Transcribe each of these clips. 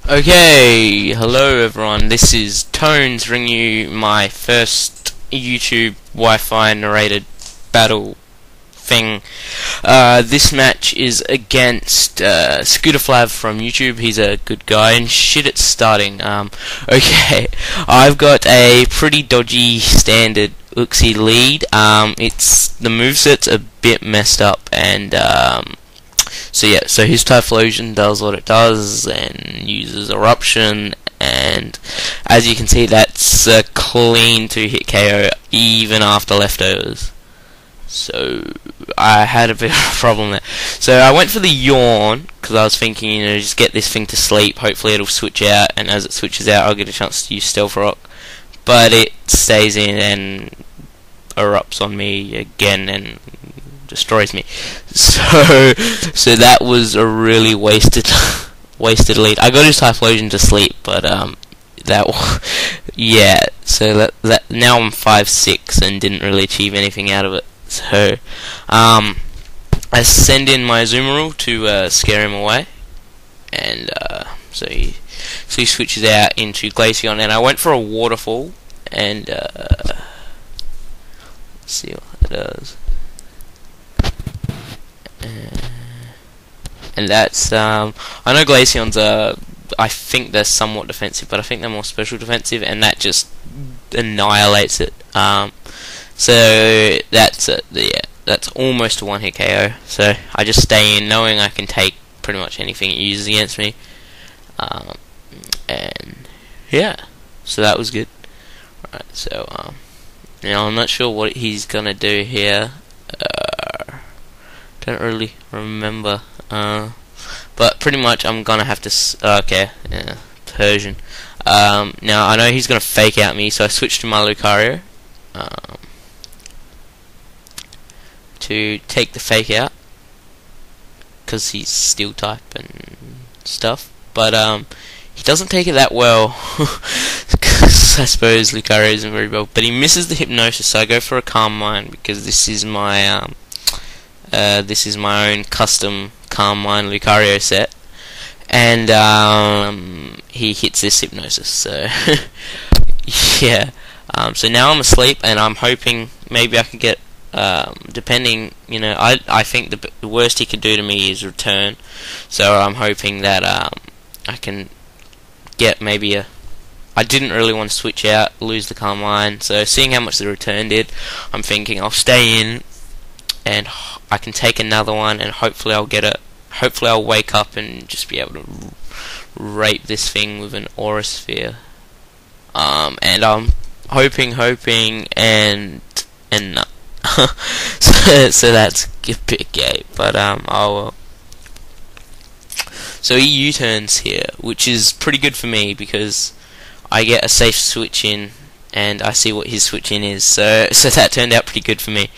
Okay, hello everyone, this is Tones bringing you my first YouTube Wi-Fi narrated battle thing. This match is against SKOOTERFLAV from YouTube. He's a good guy, and shit, it's starting. Okay, I've got a pretty dodgy standard Uxie lead. The moveset's a bit messed up, and so his Typhlosion does what it does and uses Eruption, and as you can see, that's a clean 2-hit KO even after leftovers. So I had a bit of a problem there. So I went for the Yawn because I was thinking, just get this thing to sleep. Hopefully it'll switch out, and as it switches out, I'll get a chance to use Stealth Rock. But it stays in and erupts on me again and destroys me. So that was a really wasted lead. I got his Typhlosion to sleep, but yeah. So that now I'm 5-6 and didn't really achieve anything out of it. So I send in my Azumarill to scare him away, and so he switches out into Glaceon, and I went for a Waterfall, and let's see what it does. And that's I know Glaceon's I think they're somewhat defensive, but I think they're more special defensive, and that just annihilates it. So that's it. Yeah, that's almost a 1-hit KO. So I just stay in, knowing I can take pretty much anything it uses against me. And yeah, so that was good. Right, so now I'm not sure what he's gonna do here. Don't really remember. But pretty much I'm gonna have to Persian. Now I know he's gonna fake out me, so I switched to my Lucario to take the fake out because he's Steel type and stuff. But he doesn't take it that well because I suppose Lucario isn't very well. But he misses the Hypnosis, so I go for a Calm Mind because this is my own custom Calm Mind Lucario set, and he hits this Hypnosis. So yeah, so now I'm asleep, and I'm hoping maybe I can get depending, I think the worst he could do to me is return. So I'm hoping that I can get maybe I didn't really want to switch out, lose the Calm Mind. So seeing how much the return did, I'm thinking I'll stay in, and I can take another one, and hopefully I'll wake up and just be able to rape this thing with an Aura Sphere. And I'm hoping, and no. so that's a bit gay, but so he U-turns here, which is pretty good for me because I get a safe switch in, and I see what his switch in is. So that turned out pretty good for me.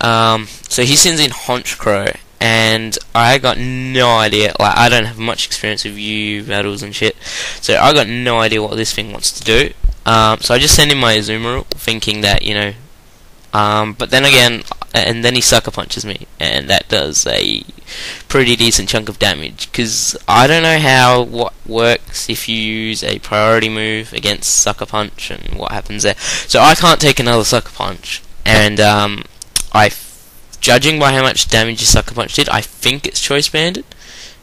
So he sends in Honchkrow, and I got no idea. Like, I don't have much experience with U battles and shit, so I got no idea what this thing wants to do. So I just send in my Azumarill, thinking that but then again, and then he Sucker Punches me, and that does a pretty decent chunk of damage. Because I don't know what works if you use a priority move against Sucker Punch and what happens there. So I can't take another Sucker Punch, and judging by how much damage his Sucker Punch did, I think it's Choice Banded,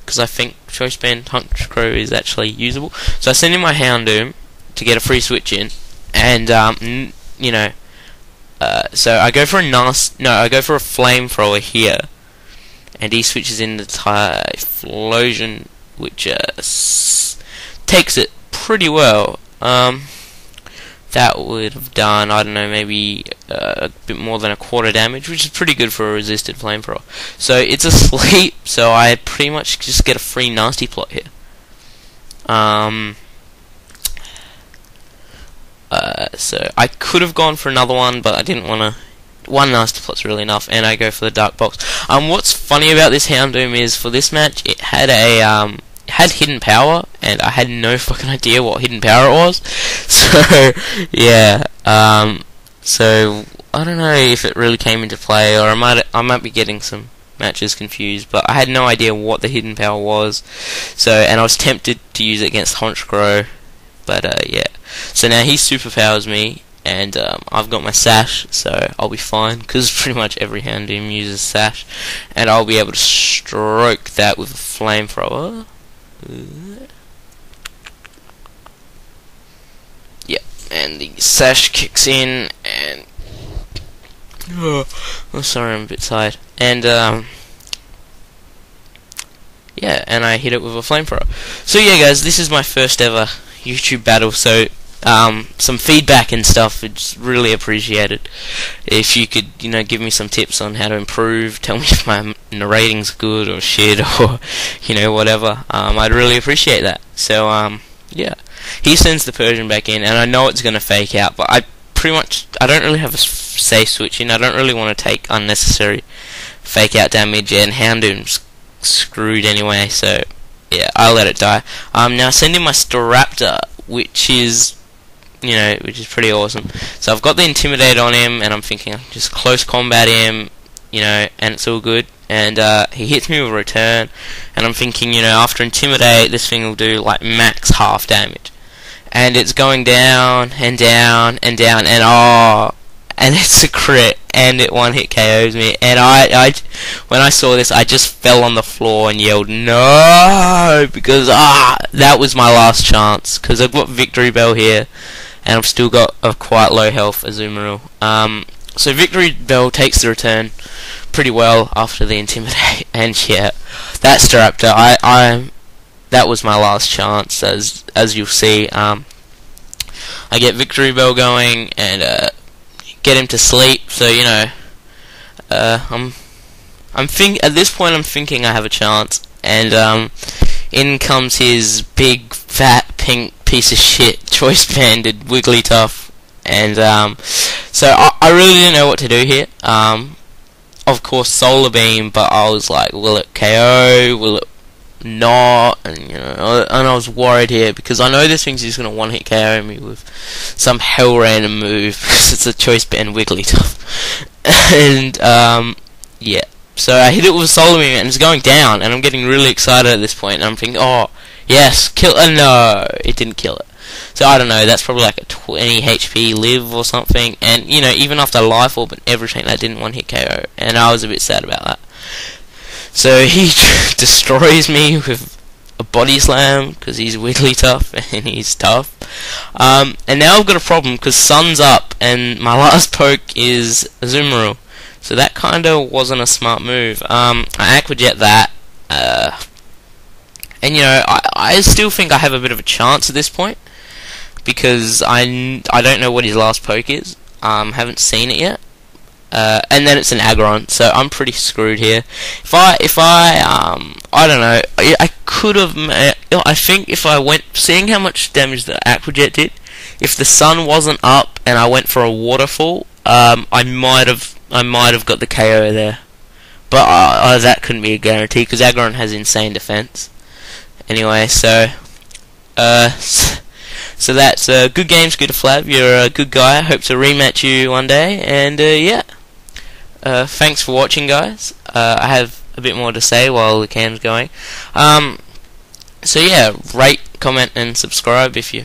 because I think Choice Band Honchkrow is actually usable. So I send in my Houndoom to get a free switch in, and so I go for a Flamethrower here, and he switches in the Typhlosion, which takes it pretty well. That would have done, I don't know, maybe a bit more than a quarter damage, which is pretty good for a resisted Flamethrower. So it's asleep, so I pretty much just get a free Nasty Plot here. So I could have gone for another one, but I didn't want to. One Nasty Plot's really enough, and I go for the Dark Box. What's funny about this Houndoom is, for this match, it had Hidden Power, and I had no fucking idea what Hidden Power it was. So yeah, so I don't know if it really came into play, or I might be getting some matches confused, but I had no idea what the hidden power was. So, and I was tempted to use it against Honchkrow, but yeah. So now he superpowers me, and I've got my sash, so I'll be fine, because pretty much every Houndoom uses sash, and I'll be able to stroke that with a flamethrower. Yep, and the sash kicks in, and oh sorry, I'm a bit tired. And yeah, and I hit it with a flamethrower. So yeah, guys, this is my first ever YouTube battle. So some feedback and stuff, it's really appreciated. If you could, give me some tips on how to improve, tell me if my narrating's good or shit, or whatever. I'd really appreciate that. So yeah, he sends the Persian back in, and I know it's gonna fake out, but I don't really have a safe switch in. I don't really want to take unnecessary fake out damage, and Houndoom's screwed anyway, so yeah, I'll let it die. Now send in my Staraptor, which is pretty awesome. So I've got the Intimidate on him, and I'm thinking I can just close combat him, and it's all good. And he hits me with a return, and I'm thinking, after Intimidate, this thing will do like max half damage. And it's going down and down and down, and it's a crit, and it one-hit KOs me. And when I saw this, I just fell on the floor and yelled no, because that was my last chance, because I've got Victory Bell here, and I've still got a quite low health Azumarill. So Victory Bell takes the return pretty well after the Intimidate, and yeah, that Staraptor, that was my last chance, as you'll see. I get Victory Bell going, and get him to sleep. So at this point I'm thinking I have a chance, and in comes his big fat pink piece of shit choice banded Wigglytuff, and so I really didn't know what to do here. Of course, Solar Beam, but I was like, will it KO? Will it not? And and I was worried here, because I know this thing's just gonna one-hit KO me with some hell random move, because it's a choice band Wigglytuff. And yeah, so I hit it with a Solar Beam, and it's going down, and I'm getting really excited at this point, and I'm thinking, oh yes, kill it. No, it didn't kill it. So I don't know, that's probably like a 20 HP live or something, and even after Life Orb and everything, that didn't one-hit KO, and I was a bit sad about that. So he destroys me with a Body Slam, because he's Wigglytuff and he's tough. And now I've got a problem, because Sun's up, and my last poke is Azumarill. So that kinda wasn't a smart move. I Aqua Jet that, and I still think I have a bit of a chance at this point, because I don't know what his last poke is. Haven't seen it yet. And then it's an Aggron, so I'm pretty screwed here. If I don't know, I could have. I think if I went, seeing how much damage the Aqua Jet did, if the sun wasn't up and I went for a Waterfall, I might have got the KO there. But that couldn't be a guarantee, because Aggron has insane defense. Anyway, so that's good game, SKOOTERFLAV. You're a good guy. I hope to rematch you one day. And yeah, thanks for watching, guys. I have a bit more to say while the cam's going. So yeah, rate, comment, and subscribe if you